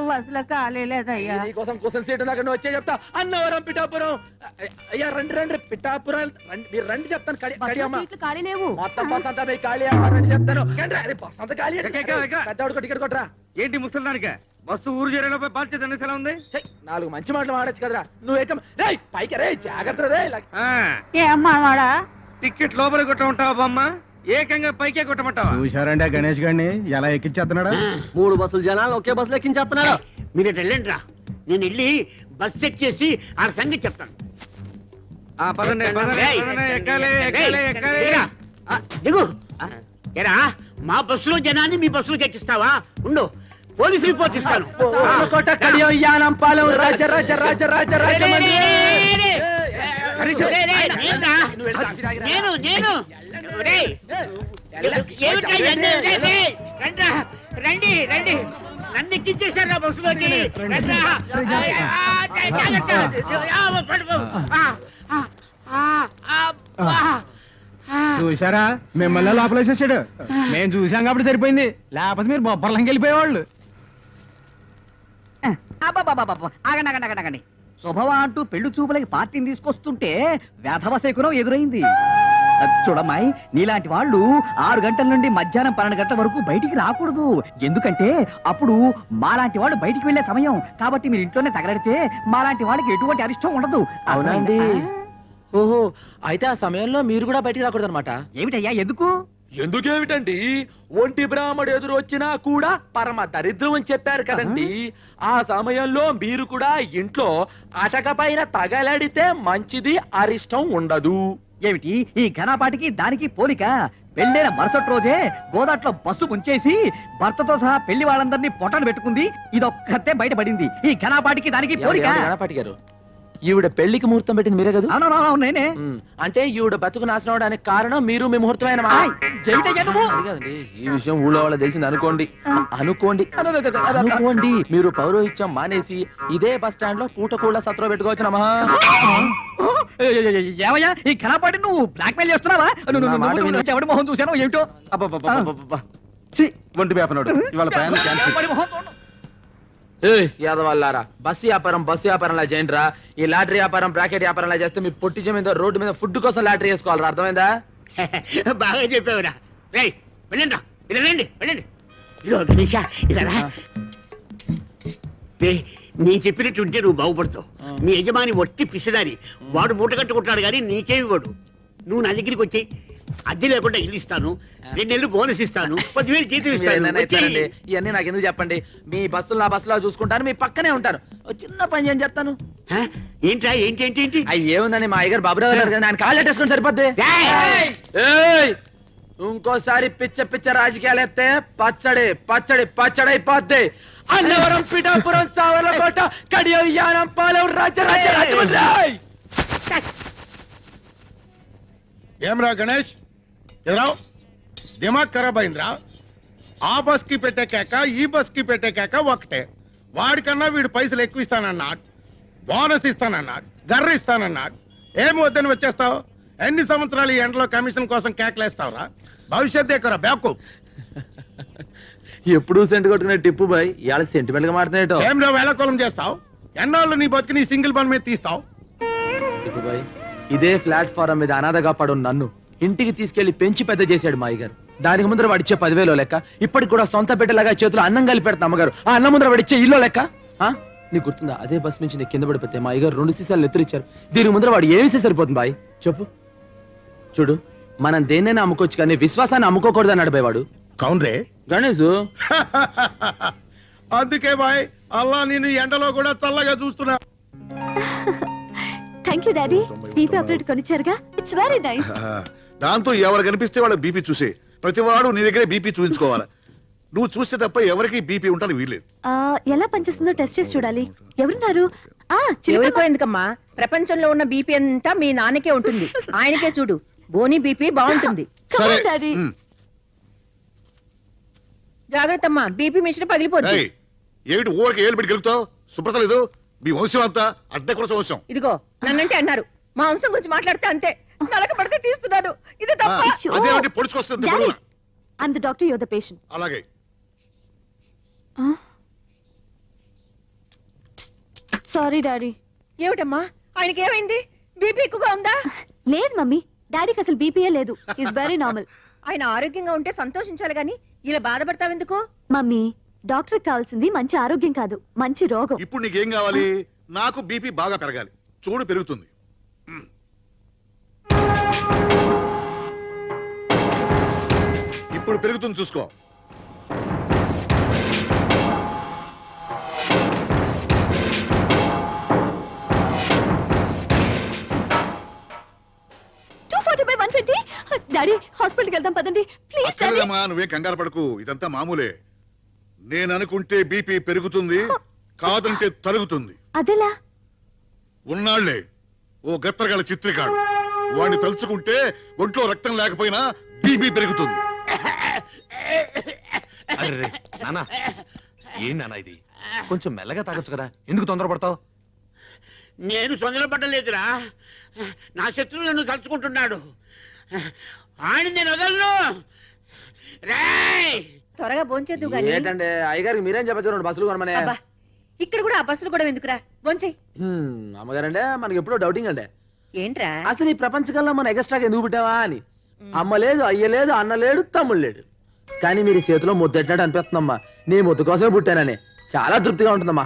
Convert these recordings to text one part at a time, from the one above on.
బస్సులో ఖాళీ లేదయ్యా. నీకోసం క్వశ్చన్ సీట్ దాకా నువ్వు వచ్చే చెప్తా. అన్నవరం పిఠాపురం. అయ్యా రండి రండి పిఠాపురం మీరు రండి చెప్తాను. మొత్తం బస్ అంతా మీ ఖాళీ రండి చెప్తాను. బస్ అంతా ఖాళీ. పెద్దవాడికి టికెట్ కొట్టరా. ఏంటి ముసలిదానికే బస్సు ఊరు చేరేలోపై బాధ్యత ఎలా ఉంది? 4 మంచి మాటలు మాడచ్చు కదరా. నువ్వు పైకి రే జాగ్రత్త రే. ఏమ్మా టికెట్ లోపల కొట్టమంటావా బామ్మ? ఏకంగా పైకే కొట్టమంటావా? చూశారండి గణేష్ గారిని ఎలా ఎక్కించేస్తున్నాడు. 3 బస్సులు జనాలు ఒకే బస్సులో ఎక్కించేస్తున్నాడు. మీరు వెళ్ళండి రా, నేను వెళ్ళి బస్ చెక్ చేసి ఆ సంగతి చెప్తాను. పదండి దిగు. ఎరా మా బస్సులో జనాన్ని మీ బస్సులోకి ఎక్కిస్తావా? ఉండు, పోలీసు రిపోర్ట్ ఇస్తాను. రండి రండి, నన్ను ఎక్కించేశారు బస్సులోకి. చూసారా మిమ్మల్ని లోపలేసేసాడు. మేము చూసాం కాబట్టి సరిపోయింది, లేకపోతే మీరు బొబ్బర్లంకి వెళ్ళిపోయేవాళ్ళు. ఆగండి. శుభవా అంటూ పెళ్లి చూపులకి పార్టీని తీసుకొస్తుంటే వేధవ శకునం ఎదురైంది. చూడమ్మాయి, నీలాంటి వాళ్ళు 6 గంటల నుండి మధ్యాహ్నం 12 గంటల వరకు బయటికి రాకూడదు. ఎందుకంటే అప్పుడు మాలాంటి వాళ్ళు బయటికి వెళ్లే సమయం. కాబట్టి మీరు ఇంట్లోనే తగలడితే మాలాంటి వాళ్ళకి ఎటువంటి అరిష్టం ఉండదు. అవునండి. ఓహో, అయితే ఆ సమయంలో మీరు కూడా బయటికి రాకూడదు అనమాట. ఏమిటయ్యా ఎందుకు? ఎందుకేమిటండి, ఒంటి బ్రాహ్మడు ఎదురు వచ్చినా కూడా పరమ దరిద్రం అని చెప్పారు కదండి. ఆ సమయంలో మీరు కూడా ఇంట్లో అటక పైన తగలడితే మంచిది, అరిష్టం ఉండదు. ఏమిటి ఈ ఘనపాటికి దానికి పోలిక? పెళ్ళైన మరుసటి రోజే గోదాట్లో బస్సు ముంచేసి భర్తతో సహా పెళ్లి వాళ్ళందరినీ పొట్టను పెట్టుకుంది. ఇదొక్కతే బయటపడింది. ఈ ఘనపాటికి దానికి పోలిక? గణపాటి గారు, ఈవిడ పెళ్లికి ముహూర్తం పెట్టింది మీరే కదా? అవునవును నేనే. అంటే ఈవిడ బతుకు నాశనం అవడానికి కారణం మీరు, మీ ముహూర్తమైన. ఈ విషయం ఊళ్ళో వాళ్ళ తెలిసింది అనుకోండి. అనుకోండి మీరు పౌరోహిత్యం మానేసి ఇదే బస్ స్టాండ్ లో పూటకూళ్ళ సత్రం పెట్టుకోవచ్చునమ్మా. ఏమయ్యా ఈ ఘనపాటి నువ్వు బ్లాక్ మెయిల్ చేస్తున్నావా? ఎవడి మొహం చూసాను ఏమిటో. ఒంటి వేపనాడు ఇవాళ యాదవాళ్ళారా, బస్సు వ్యాపారంలా చేయండి రా. ఈ లాటరీ వ్యాపారం, బ్రాకెట్ వ్యాపారంలా చేస్తే మీ పొట్టి మీద రోడ్డు మీద ఫుడ్ కోసం లాటరీ వేసుకోవాలరా. అర్థమైందా? బాగా చెప్పావురా. వెళ్ళండి రా, వెళ్ళండి వెళ్ళండి. ఇదో గణేష ఇలా నీ చెప్పినట్టుంటే నువ్వు బాగుపడతావు. మీ యజమాని ఒట్టి పిసిదారి, వాడు మూట కట్టుకుంటాడు కానీ నీకేమి వాడు. నువ్వు నా దగ్గరికి వచ్చి అద్దె లేకుండా ఇల్లు ఇస్తాను, 2 నెలలు బోనస్ ఇస్తాను, 10,000 జీతం ఇస్తాను. ఇవన్నీ నాకు ఎందుకు చెప్పండి. మీ బస్సులు నా బస్సులో చూసుకుంటాను, మీ పక్కనే ఉంటాను. చిన్న పని చేయని చెప్తాను. ఏంట్రా ఏంటి ఏంటి ఏంటి? అవి ఏముందని మా అయ్యగారు బాబురావు గారు కదా, ఆయన కాళ్ళు పెట్టేసుకుని సరిపోద్ది. ఇంకోసారి పిచ్చ రాజకీయాలు ఎత్తే పచ్చడి అయిపోద్ది. అన్నవరం, పిఠాపురం, సావర్లకోట, కడియం, యానం, పాలెం, రాజమండ్రి. ఏమ్రా గణేష్, ఎదురావు దిమాగ్ ఖరాబ్ అయిందిరా. ఆ బస్ కి పెట్టే కేక, ఈ బస్ కి పెట్టే కేక ఒకటే. వాడికన్నా వీడు పైసలు ఎక్కువ ఇస్తానన్నాడు, బోనస్ ఇస్తానన్నాడు, గర్ర ఇస్తానన్నాడు. ఏమి వద్దని వచ్చేస్తావు? ఎన్ని సంవత్సరాలు ఈ ఎండలో కమిషన్ కోసం కేకలేస్తావురా? భవిష్యత్ ఎక్కువ బ్యాకు. ఎప్పుడు సెంటు కొట్టుకునే టిప్పు బాయ్, ఇవాళ సెంటిమెంట్ గా మాట్లాడేటో. ఏం వేళకోళం చేస్తావు? ఎన్నాళ్ళు నీ బతికి నీ సింగిల్ బన్ మీద తీస్తావు? టిప్పు బాయ్, ఇదే ప్లాట్ఫారం మీద అనాథగా పడు నన్ను ఇంటికి తీసుకెళ్లి పెంచి పెద్ద చేశాడు మా అయ్యగారు. దానికి ముందర వాడిచ్చే 10,000 లెక్క, ఇప్పటికి కూడా సొంత బిడ్డలాగా చేతులు అన్నం కలిపి పెడతా అమ్మగారు. ఆ అన్నం ముందర వాడిచ్చే ఇల్లు లెక్క. నీకు గుర్తుందా? అదే బస్ నుంచి నేను కింద పడిపోతే మా అయ్యగారు 2 సీసాలు ఎత్తురిచ్చారు. దీనికి ముందర వాడు ఏమిస్తే సరిపోతుంది బాయ్ చెప్పు. చూడు, మనం దేన్నైనా అమ్ముకోవచ్చు కానీ విశ్వాసాన్ని అమ్ముకోకూడదు అన్నాడు బాయ్ వాడు. కౌన్రే గణేష్. అందుకే బాయ్ అల్లా నేను ఎండలో కూడా చల్లగా చూస్తున్నా. Thank you daddy. BP apparatus కొనిచ్చారుగా, ఇట్స్ వెరీ నైస్. దాంతో ఎవరు కనిపిస్తే వాళ్ళ బీపీ చూసే ప్రతివాడు నీ దగ్గరే బీపీ చూపించుకోవాలి. నువ్వు చూస్తే తప్ప ఎవరికి బీపీ ఉంటాను వీల్లేదు. ఎలా పనిచేస్తుందో టెస్ట్ చేసి చూడాలి. ఎవరున్నారు? ఎవరికో ఎందుకమ్మా, ప్రపంచంలో ఉన్న బీపీ అంతా మీ నాన్నకే ఉంటుంది. ఆయనకే చూడు, బోని బీపీ బాగుంటుంది. డాడీ జాగ్రత్త అమ్మా, బీపీ మిషన్ పగిలిపోతుంది. ఏమిటి ఊరికి ఏళ్ళు పెట్టి గెలుగుతావు? శుభ్రత లేదు. మీ వంశం అంతా అడ్డ కూడా వంశం. ఇదిగో నన్నంటే అన్నారు, మా వంశం గురించి మాట్లాడితే అంతే. నలక పడితే తీస్తున్నాడు, ఇది తప్ప. అదేమిటి పొడుచుకొస్తుంది? I am the doctor, you are the patient. అలాగే సారీ డాడీ. ఏమిటమ్మా ఆయనకి ఏమైంది? బీపీ ఎక్కువగా ఉందా? లేదు మమ్మీ, డాడీకి అసలు బీపీఏ లేదు. It's very normal. ఆయన ఆరోగ్యంగా ఉంటే సంతోషించాలి గాని ఇలా బాధపడతావెందుకు? మమ్మీ, డాక్టర్ కావాల్సింది మంచి ఆరోగ్యం కాదు, మంచి రోగం. ఇప్పుడు నీకేం కావాలి? నాకు బీపీ బాగా పెరగాలి. చూడు పెరుగుతుంది. ఇప్పుడు పెరుగుతుంది చూసుకో. 240/120. డాడీ, హాస్పిటల్కి వెళ్దాం పదండి ప్లీజ్. డాడీ, అక్కర్లేదమ్మా, నువ్వేం కంగారు పడకు. ఇదంతా మామూలే. నేను అనుకుంటే బీపీ పెరుగుతుంది, కాదంటే తరుగుతుంది. అదెలా? ఉన్నాళ్లే ఓ గత్తరగల చిత్రికాడు. వాడిని తలుచుకుంటే ఒంట్లో రక్తం లేకపోయినా బీపీ పెరుగుతుంది. అరే నానా, ఏం నానా ఇది? కొంచెం మెల్లగా తాగొచ్చు కదా, ఎందుకు తొందరపడతావు? నేను తొందరపడలేదురా, నా శత్రువు నన్ను తలుచుకుంటున్నాడు. ఆయన నేను వదలను. రేయ్, త్వరగా భోంచేద్దు గాని. ఏంటండి అయ్యగారికి మీరేం చెప్పచ్చు? 2 బస్సులు కొనమనే. అబ్బా, ఇక్కడ కూడా ఆ బస్సులు కూడా ఎందుకురా? భోంచేయ్. అమ్మగారంటే మనకి ఎప్పుడో డౌటింగ్ అండి, ఏంట్రా? అసలు ఈ ప్రపంచకంలో మన ఎగస్ట్రాగా ఎందుకు పుట్టావా అని. అమ్మ లేదు, అయ్య లేదు, అన్న లేడు, తమ్ముడు లేడు. కానీ మీరు చేతిలో ముద్దెట్టినట్టు అనిపిస్తుందమ్మా. నీ ముద్దు కోసమే పుట్టానని చాలా తృప్తిగా ఉంటుందమ్మా.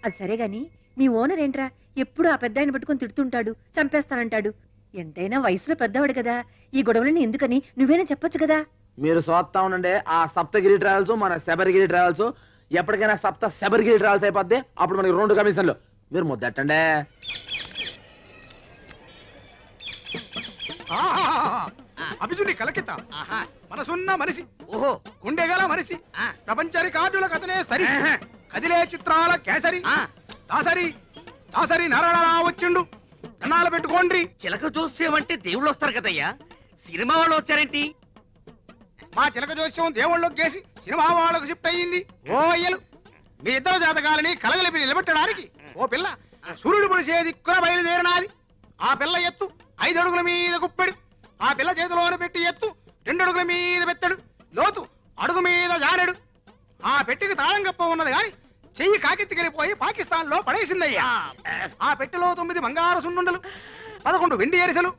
అది సరే గాని మీ ఓనర్ ఏంట్రా ఎప్పుడు ఆ పెద్ద ఆయన పట్టుకుని తిడుతుంటాడు, చంపేస్తానంటాడు. ఎంతైనా వయసులో పెద్దవాడు కదా, ఈ గొడవలని ఎందుకని నువ్వేనా చెప్పొచ్చు కదా. మీరు చూస్తా ఉండండి, ఆ సప్తగిరి ట్రావెల్స్ మన శబరిగిరి ట్రావెల్స్ ఎప్పటికైనా సప్త శబరిగిరి ట్రావెల్స్ అయిపోద్ది. అప్పుడు మనకి 2 కమిషన్లు. మీరు ముద్దెట్టండి. అభిజుని కలకిత మనసున్న మనిషి, ఓహో గుండెగల మనిషి, ప్రపంచ రికార్డుల కథనే సరి, కదిలే చిత్రాల కేసరి, దాసరి దాసరి నరళలా వచ్చిండు. కన్నాలు పెట్టుకోండి. చిలక చూసేమంటే దేవుళ్ళు వస్తారు కదయ్యా, సినిమా వాళ్ళు వచ్చారేంటి? మా చిలక జోస్యం దేవుళ్ళకి గేసి సినిమా వాళ్ళకు షిఫ్ట్ అయ్యింది. ఓ అయ్యలు, మీ ఇద్దరు జాతకాలని కలగలిపి నిలబెట్టడానికి ఓ పిల్ల సూర్యుడు పొడిచే దిక్కున బయలుదేరినాది. ఆ పిల్ల ఎత్తు 5 అడుగుల మీద గుప్పెడు, ఆ పిల్ల చేతిలోన పెట్టి ఎత్తు 2 అడుగుల మీద పెత్తడు, లోతు అడుగు మీద జానెడు. ఆ పెట్టికి తాళం కప్ప ఉన్నది గాని చెయ్యి కాకెత్తికెళ్ళిపోయి పాకిస్తాన్ లో పడేసిందయ్యా. ఆ పెట్టెలో 9 బంగారు సున్నుండలు, 11 వెండి ఎరిసెలు,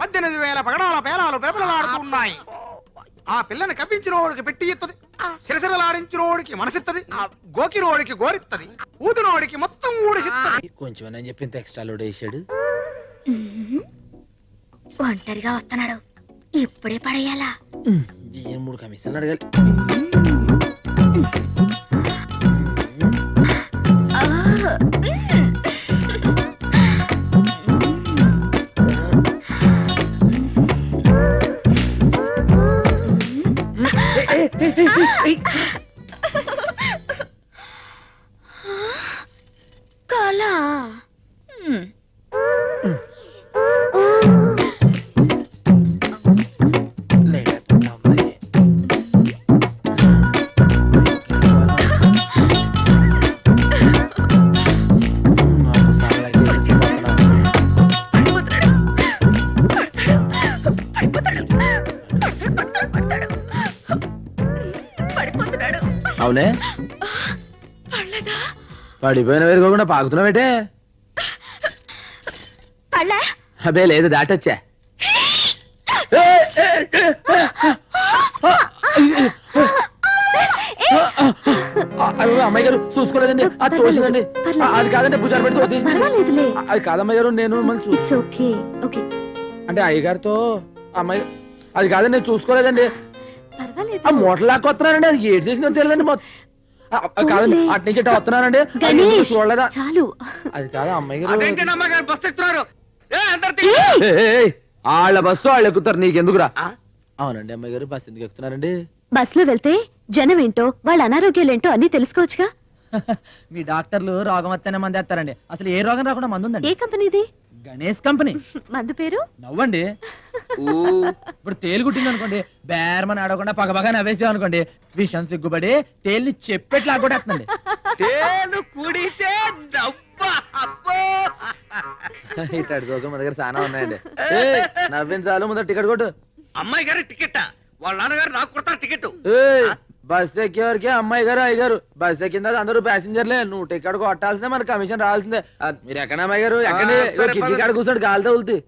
18,000 పగడాల పేలాలు పెరపలలాడుతున్నాయి. ఆ పిల్లని కవ్వించినోడికి పెట్టి ఇత్తది, సిరసిరలాడించినోడికి మనసిత్తది, గోకినోడికి గోరిత్తది, ఊదినోడికి మొత్తం ఊడిసిత్తది. కొంచెం నేను చెప్పింది ఎక్స్ట్రా లోడ్ వేసాడు. ఒంటరిగా వస్తున్నాడు, ఇప్పుడే పడేయాలా? 3 కమిషన్లు అడగాలి. కళ. అవునే, పడిపోయిన వేరుకోకుండా పాకుతున్నావేటే? అబే లేదు, దాటొచ్చా. అమ్మాయి గారు చూసుకోలేదండి, అది తోసిందండి. అది కాదండి, భుజాలు పెడితే వచ్చేసింది. అది కాదమ్మాయి గారు, నేను అంటే అయ్యగారితో అమ్మాయి అది కాదండి, నేను చూసుకోలేదండి. ఆ మూటలు లాక్కొస్తున్నానండి, అది ఏడు చేసిందో తెలియదండి. కాదండి, అటు నుంచి ఇటు వస్తున్నానండి, చూడలేదా? చాలు. అది కాదు అమ్మాయి గారు, బస్ ఎక్కుతున్నారు. వాళ్ళ బస్సు వాళ్ళు ఎక్కుతారు, నీకెందుకురా? అవునండి అమ్మాయి గారు, బస్సు ఎందుకు ఎక్కుతున్నారండి? బస్ లో వెళ్తే జనం ఏంటో, వాళ్ళ అనారోగ్యాలేంటో అన్ని తెలుసుకోవచ్చుగా. మీ డాక్టర్లు రోగం వస్తేనే మంది వేస్తారండి. అసలు ఏ రోగం రాకుండా మందు ఉందండి. ఏ కంపెనీది? గణేష్ కంపెనీ. మందు పేరు? నవ్వండి. ఇప్పుడు తేలు కుట్టింది అనుకోండి, బేరమని ఆడకుండా పగబగా నవ్వేసాం అనుకోండి, విషం సిగ్గుపడి తేలిని చెప్పెట్లా కొట్టేస్తుందండి. తేలు కుడితే ఇట్లాంటి జోకులు మన దగ్గర చాలా ఉన్నాయండి. నవ్వించాలు ముందర టికెట్ కొట్టు. అమ్మాయి గారి టికెట్, వాళ్ళ నాన్నగారు నాకు కొడతారు టికెట్. బస్ ఎక్కేవరకే అమ్మాయి గారు అయ్యగారు బస్ ఎక్కిన అందరూ ప్యాసింజర్లే నువ్వు టికెట్ కొట్టాల్సిందే మన కమిషన్ రావాల్సిందే మీరు ఎక్కడ అమ్మాయి గారు ఎక్కడ కిటికీ కాడ కూర్చోండి గాలి తగులుతుంది